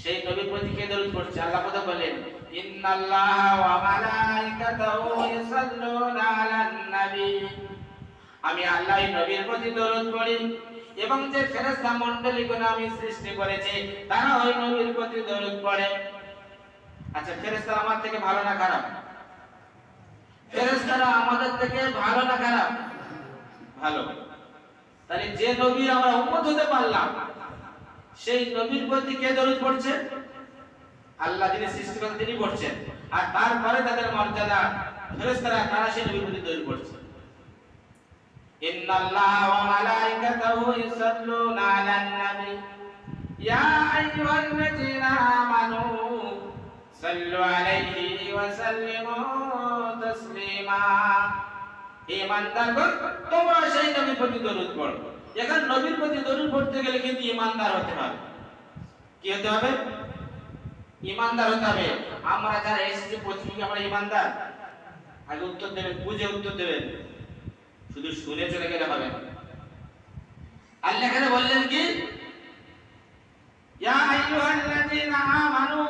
সেই নবীর প্রতি কে দরুদ পড়ছে? আল্লাহ কথা বলেন, ইন্নাল্লাহা ওয়া মালাইকাতাহু ইউসাল্লুনা আলান নবী। আমি আল্লাহ এই নবীর প্রতি দরুদ পড়ি এবং যে ফেরেশতা মণ্ডলীগণ আমি সৃষ্টি করেছি তারা ওই নবীর প্রতি দরুদ পড়ে। আচ্ছা, ফেরেশতারা আমার থেকে ভালো না খারাপ? ফেরেশতারা আমাদের থেকে ভালো না খারাপ? ভালো। তাহলে যে নবীর আমরা উম্মত হতে পারলাম সেই নবীর প্রতি কে দরুদ পড়ছে? আল্লাহ যিনি সৃষ্টি করেন তিনি পড়ছেন। আর তারপরে তাদের মর্যাদা ফেরেশতারা তারা সেই নবীর প্রতি দরুদ পড়ছে। ইন্নাল্লাহা ওয়া মালাইকাতাহু ইউসাল্লুনা আলান নবী ইয়া আইয়ুহাল্লাযীনা আমানু সাল্লু আলাইহি ওয়া সাল্লিমু তাসলিমা। ঈমানদারগণ, তোমরা সেই নবীর প্রতি দরুদ পড়ো। এখন নবীর প্রতি দরুদ পড়তে গেলে কিন্তু ঈমানদার হতে হবে। কি হতে হবে? ঈমানদার হতে হবে। আমরা যারা এসেছি পড়ছি কি আমরা ঈমানদার? আগে উত্তর দেবেন, বুঝে উত্তর দেবেন, শুধু শুনে চলে গেলে হবে না। আল্লাহ এখানে বললেন কি, ইয়া আইয়ুহাল্লাযীনা আমানু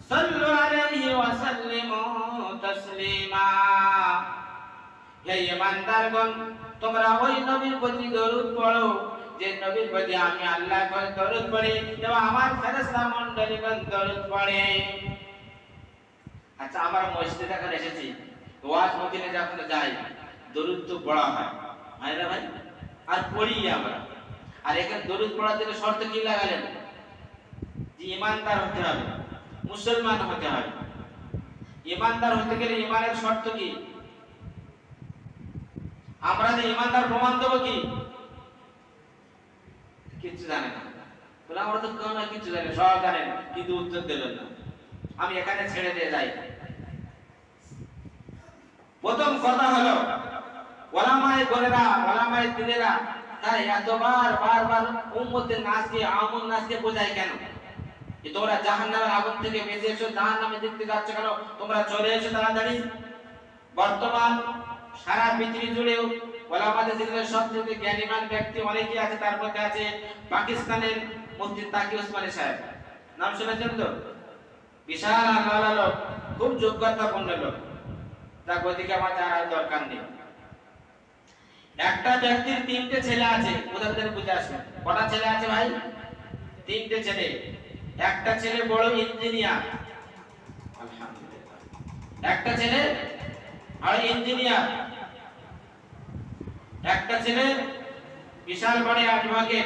সাল্লু আলাইহি ওয়া সাল্লিমু তাসলিমা। হে ঈমানদারগণ, তোমরা ওই নবীর প্রতি দরুদ পড়ো যে নবীর প্রতি আমি আল্লাহ দরুদ পড়ি এবং আমার ফেরেশতা মণ্ডলীগণ দরুদ পড়ে। আচ্ছা, আমরা মসজিদে যখন এসেছি, ওয়াজ মদিনে যখন যাই, দরুদ তো পড়া হয়, হয় না ভাই? আর পড়ি আমরা। আর এখানে দরুদ পড়ার জন্য শর্ত কি লাগালেন? যে ঈমানদার হতে হবে, মুসলমান হতে হবে। ঈমানদার হতে গেলে ঈমানের শর্ত কি? আমরা যে ঈমানদার প্রমাণ দেবো কি? কিছু জানেন না বলে, আমরা তো কেউ না কিছু জানি, সব জানেন, কিন্তু উত্তর দেবেন না। আমি এখানে ছেড়ে দিয়ে যাই। প্রথম কথা হলো, ওলামায়ে গোলেরা, ওলামায়ে দিনেরা তাই এতবার বারবার উম্মতের নাসকে, আমুন নাসকে বোঝায় কেন? যে তোমরা জাহান্নামের আগুন থেকে বেঁচে এসো, জাহান্নামে দেখতে যাচ্ছ কেন? তোমরা চলে এসো তাড়াতাড়ি। বর্তমান সারা পৃথিবী জুড়েও ওলামাদের দিনের সবচেয়ে জ্ঞানীমান ব্যক্তি অনেকেই আছে। তার মধ্যে আছে পাকিস্তানের মুফতি তাকি উসমানী সাহেব, নাম শুনেছেন তো? বিশাল আল্লাহ লোক, খুব যোগ্যতাপূর্ণ লোক, তার গতিকে আমার জানার দরকার নেই। একটা ব্যক্তির তিনটে ছেলে আছে, উদাহরণ বুঝে আসবেন। কটা ছেলে আছে ভাই? তিনটে ছেলে। একটা ছেলে বড় ইঞ্জিনিয়ার, আলহামদুলিল্লাহ, একটা ছেলে আর ইঞ্জিনিয়ার। একটা ছেলে বিশাল বড় বিভাগে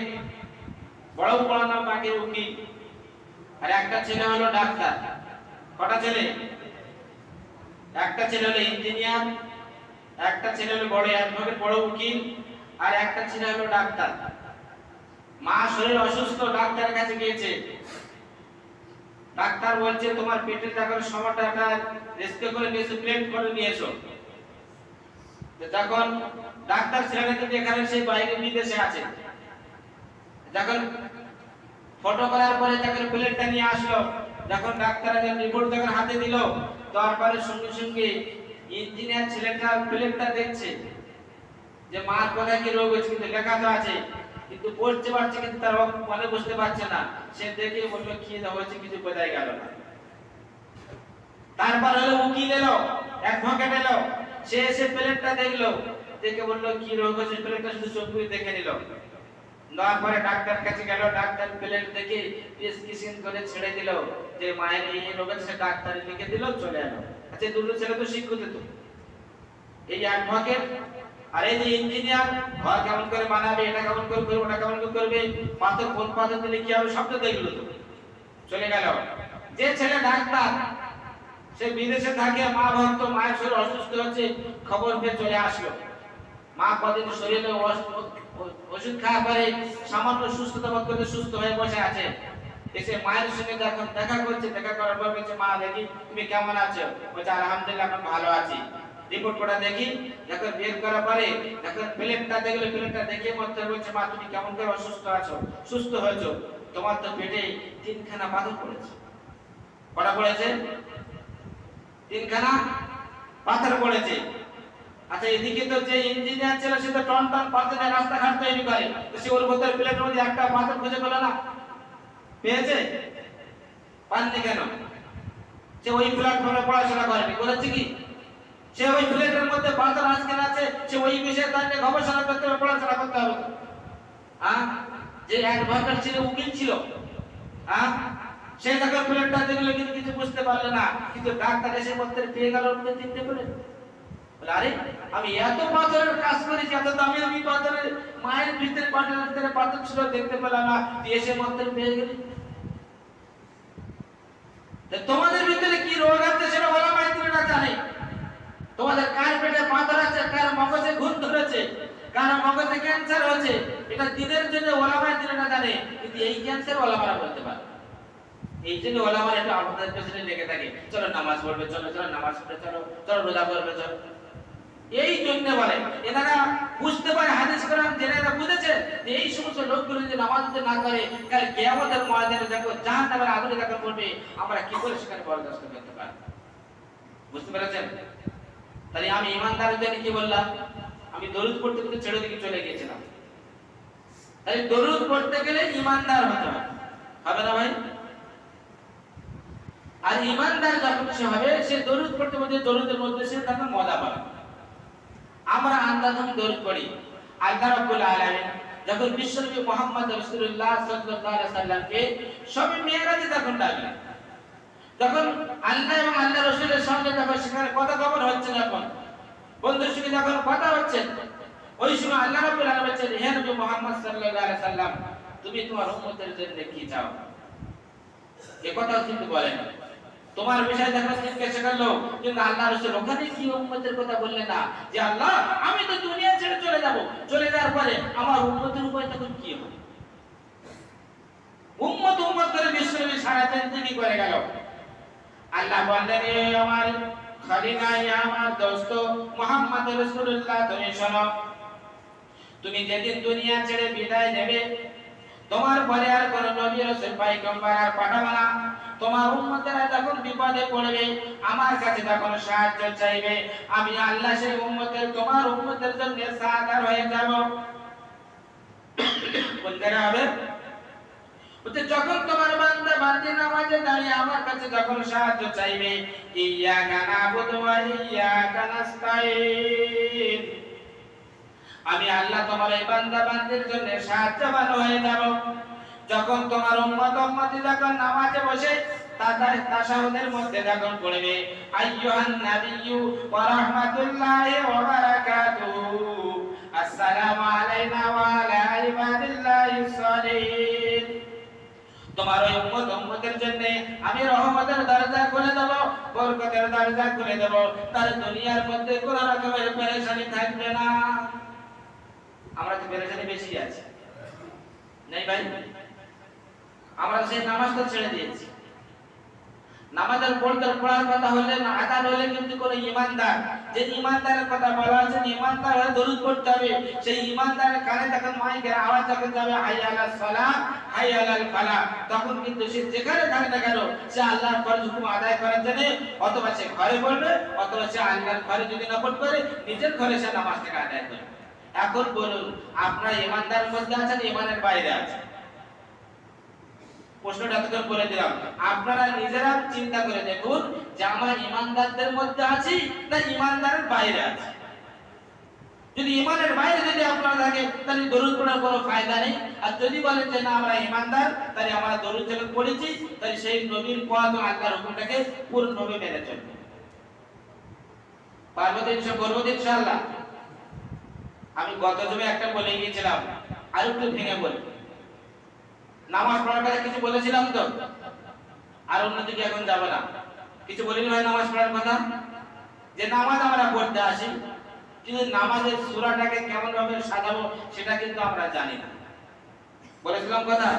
বড় পড়ানো বাকির উকিল। আর একটা ছেলে হলো ডাক্তার। কটা ছেলে? একটা ছেলে হলো ইঞ্জিনিয়ার, একটা ছেলে হলো বড় অ্যাডভোকেট, বড় উকিল, আর একটা ছেলে হলো ডাক্তার। মা শরীর অসুস্থ, ডাক্তারের কাছে গিয়েছে। ডাক্তার বলছে তোমার পেটের যখন সময়টা রেস্টে করে নিয়েছো, প্লেট করে নিয়েছো। যখন ডাক্তার ছেলেটা কিন্তু এখানে সেই বাইরে বিদেশে আছে, যখন ফটো করার পরে যখন প্লেটটা নিয়ে আসলো, যখন ডাক্তার রিপোর্ট যখন হাতে দিল, তারপরে সঙ্গে সঙ্গে ইঞ্জিনিয়ার ছেলেটা প্লেটটা দেখছে যে মার কোথায় কি রোগ হয়েছে, কিন্তু লেখা তো আছে, কিন্তু পড়তে পারছে, কিন্তু তার মনে বুঝতে পারছে না। সে দেখে বললো কি হয়েছে, কিছু বোঝাই গেল না। তারপর হলো উকিল এলো, অ্যাডভোকেট এলো, সে এসে প্লেটটা দেখলো, দেখে বললো কি রোগ হয়েছে, প্লেটটা শুধু চোখ বুজে দেখে নিল। তারপরে ডাক্তার কাছে গেল, ডাক্তার প্লেট দেখে প্রেসক্রিপশন করে ছেড়ে দিল যে মায়ের এই রোগ আছে, সে ডাক্তার লিখে দিল, চলে এলো। আচ্ছা, দুটো ছেলে তো শিক্ষিত, তো এই অ্যাডভোকেট আর এই যে ইঞ্জিনিয়ার, ঘর কেমন করে বানাবে, এটা কেমন করে করবে, ওটা কেমন করে করবে, পাথর কোন পাথর দিলে কি হবে, সব তো দেখলো, তো চলে গেল। যে ছেলে ডাক্তার, সে বিদেশে থাকে, মা ভাবতো মায়ের শরীর অসুস্থ হচ্ছে, খবর পেয়ে চলে আসলো। মা কদিন শরীরে ওষুধ খাওয়া পরে সামান্য সুস্থতা বোধ করতে সুস্থ হয়ে বসে আছে। এসে মায়ের সঙ্গে যখন দেখা করছে, দেখা করার পর বলছে মা দেখি তুমি কেমন আছো? বলছে আলহামদুলিল্লাহ আমি ভালো আছি। রিপোর্ট করা দেখি, যখন বের করার পরে যখন প্লেটটা দেখলো, প্লেটটা দেখে মধ্যে বলছে মা তুমি কেমন করে অসুস্থ আছো, সুস্থ হয়েছো? তোমার তো পেটে 3খানা পাথর পড়েছে। কটা পড়েছে? 3খানা পাথর পড়েছে। আচ্ছা, এদিকে তো যে ইঞ্জিনিয়ার ছিল সে তো টন টন পাথরে রাস্তাঘাট তৈরি করে, তো সে ওর ভিতরে প্লেটের মধ্যে একটা পাথর খুঁজে পেল না? পেয়েছে? পাননি কেন? সে ওই প্ল্যাটফর্মে পড়াশোনা করেনি, বলেছে কি? সে ওই প্লেটের মধ্যে বাজার আজকে আছে, সে ওই বিষয়ে তার নিয়ে গবেষণা করতে হবে, পড়াশোনা করতে হবে। যে অ্যাডভোকেট ছিল, উকিল ছিল, সে যখন প্লেটটা দেখলো কিন্তু কিছু বুঝতে পারলো না, কিন্তু ডাক্তার এসে মধ্যে পেয়ে গেল তিনটে প্লেট। আরে আমি এত পাথরের কাজ করেছি, এত দামি দামি পাথরের, মায়ের ভিতরে পাথরের ভিতরে পাথর ছিল, দেখতে পেলাম না, এসে মধ্যে পেয়ে গেলি। তোমাদের ভিতরে কি রোগ আছে সেটা বলা মাইত্রী না জানে। তোমাদের কার পেটে পাথর আছে, কার মগজে ঘুম ধরেছে, কার মগজে ক্যান্সার হয়েছে, এটা দিনের জন্য ওলামায় দিলে না জানে, কিন্তু এই ক্যান্সার ওলামারা বলতে পারে। এই জন্য ওলামারা একটু আমাদের পেছনে লেগে থাকে, চলো নামাজ পড়বে, চলো চলো নামাজ পড়বে, চলো চলো রোজা করবে, চলো। এই জন্য বলে এনারা বুঝতে পারে, হাদিস কোরআন জেনে এরা বুঝেছে যে এই সমস্ত লোকগুলো যদি নামাজ না করে কাল কিয়ামতের ময়দানে দেখো জাহান্নামের আগুনে যখন পড়বে, আমরা কি করে সেখানে বরদাস্ত করতে পারি? বুঝতে পেরেছেন? তাই আমি ইমানদারের জন্য কি বললাম? আমি দরুদ পড়তে পড়তে ছেড়ে দিকে চলে গিয়েছিলাম। তাই দরুদ পড়তে গেলে ইমানদার হতে হবে, হবে না ভাই? আর ইমানদার যখন সে হবে, সে দরুদ পড়তে পড়তে দরুদের মধ্যে সে তখন মজা পাবে। আমরা আন্দাজন দরুদ পড়ি, আল্লাহ রাব্বুল আলামিন যখন বিশ্বনবী মুহাম্মদ রাসূলুল্লাহ সাল্লাল্লাহু আলাইহি সাল্লামকে সবে মিরাজে যখন ডাকলেন, যখন আল্লাহ এবং আল্লাহ রাসূলের সঙ্গে যখন সেখানে কথা খবর হচ্ছে, যখন বন্ধুর সঙ্গে যখন কথা হচ্ছে, ওই সময় আল্লাহ রাব্বুল আলামিন বলেছেন, হে নবী মুহাম্মদ সাল্লাল্লাহু আলাইহি সাল্লাম, তুমি তোমার উম্মতের জন্য কি চাও? এই কথা কিন্তু বলেন। তোমার বিষয়ে যখন জিজ্ঞাসা করলো, কিন্তু আল্লাহ রাসূল ওখানে কি উম্মতের কথা বললেন না যে আল্লাহ আমি তো দুনিয়া ছেড়ে চলে যাব, চলে যাওয়ার পরে আমার উম্মতের উপরে তখন কি হবে? উম্মত উম্মত করে বিশ্বনবী সারা জিন্দেগি করে গেল। আল্লাহ বললেন, এ আমার খলিনা, আমার দোস্ত মুহাম্মদ রাসূলুল্লাহ, তুমি শোনো, তুমি যেদিন দুনিয়া ছেড়ে বিদায় নেবে, তোমার পরে আর কোন নবী রাসূল পয়গম্বর আর পাঠাবো না। তোমার উম্মতেরা যখন বিপদে পড়বে, আমার কাছে যখন সাহায্য চাইবে, আমি আল্লাহ সেই উম্মতের, তোমার উম্মতের জন্য সাহায্য হয়ে যাব। বলতে হবে যখন তোমার বান্দা বান্দি নামাজে দাঁড়িয়ে আমার কাছে যখন সাহায্য চাইবে, ইয়াকা নাবুদু ওয়া ইয়াকা নাস্তাইন, আমি আল্লাহ তোমার এই বান্দা বান্দির জন্য সাহায্যবান হয়ে যাব। যখন তোমার উম্মত উম্মতি যখন নামাজে বসে তাশাহুদের মধ্যে যখন পড়বে, আইয়ুহান নাবিয়্যু ওয়া রাহমাতুল্লাহি ওয়া বারাকাতুহু, আসসালামু আলাইনা ওয়া আলা ইবাদিল্লাহিস সালিহিন, তোমার ওই উম্মত উম্মতের জন্য আমি রহমতের দরজা খুলে দেব, বরকতের দরজা খুলে দেব, তার দুনিয়ার মধ্যে কোনো রকমের পেরেশানি থাকবে না। আমরা তো পেরেশানি বেশি আছে, নাই ভাই? আমরা সেই নামাজটা ছেড়ে দিয়েছি। নামাজের পড়ার কথা হলে না, আযান হলে কিন্তু কোন ইমানদার, যে ইমানদারের কথা বলা আছে, ইমানদার হয়ে দরুদ পড়তে হবে, সেই ইমানদারের কানে যখন মাইকের আওয়াজ যখন যাবে, হাইয়া আলাস সালাহ হাইয়া আলাল ফালাহ, তখন কিন্তু সে যেখানে থাকে না কেন, সে আল্লাহর ফরজ হুকুম আদায় করার জন্য অথবা সে ঘরে পড়বে, অথবা সে আল্লাহর ঘরে যদি না পড়তে পারে, নিজের ঘরে সে নামাজটাকে আদায় করবে। এখন বলুন, আপনারা ইমানদারের মধ্যে আছেন, ইমানের বাইরে আছেন? প্রশ্নটা তো করে দিলাম, আপনারা নিজেরা চিন্তা করে দেখুন যে আমরা ইমানদারদের মধ্যে আছি না ইমানদারের বাইরে আছি। যদি ইমানের বাইরে যদি আপনারা থাকেন, তাহলে দরুদ পড়ার কোনো ফায়দা নেই। আর যদি বলেন যে না আমরা ইমানদার, তাহলে আমরা দরুদ যখন পড়েছি, তাহলে সেই নবীর পথ ও আল্লাহর হুকুমটাকে পূর্ণভাবে মেনে চলবে। পারবো তো ইনশাআল্লাহ। আমি গত জমে একটা বলে গিয়েছিলাম, আর একটু ভেঙে বলি। নামাজ পড়ার কথা কিছু বলেছিলাম তো, আর অন্যদিকে এখন যাব না। কিছু বলিনি ভাই নামাজ পড়ার কথা, যে নামাজ আমরা পড়তে আসি, কিন্তু নামাজের সূরাটাকে কেমন ভাবে সাজাবো সেটা কিন্তু আমরা জানি না। বলেছিলাম কথা,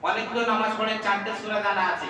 অনেকগুলো নামাজ পড়ে 4টে সূরা জানা আছে,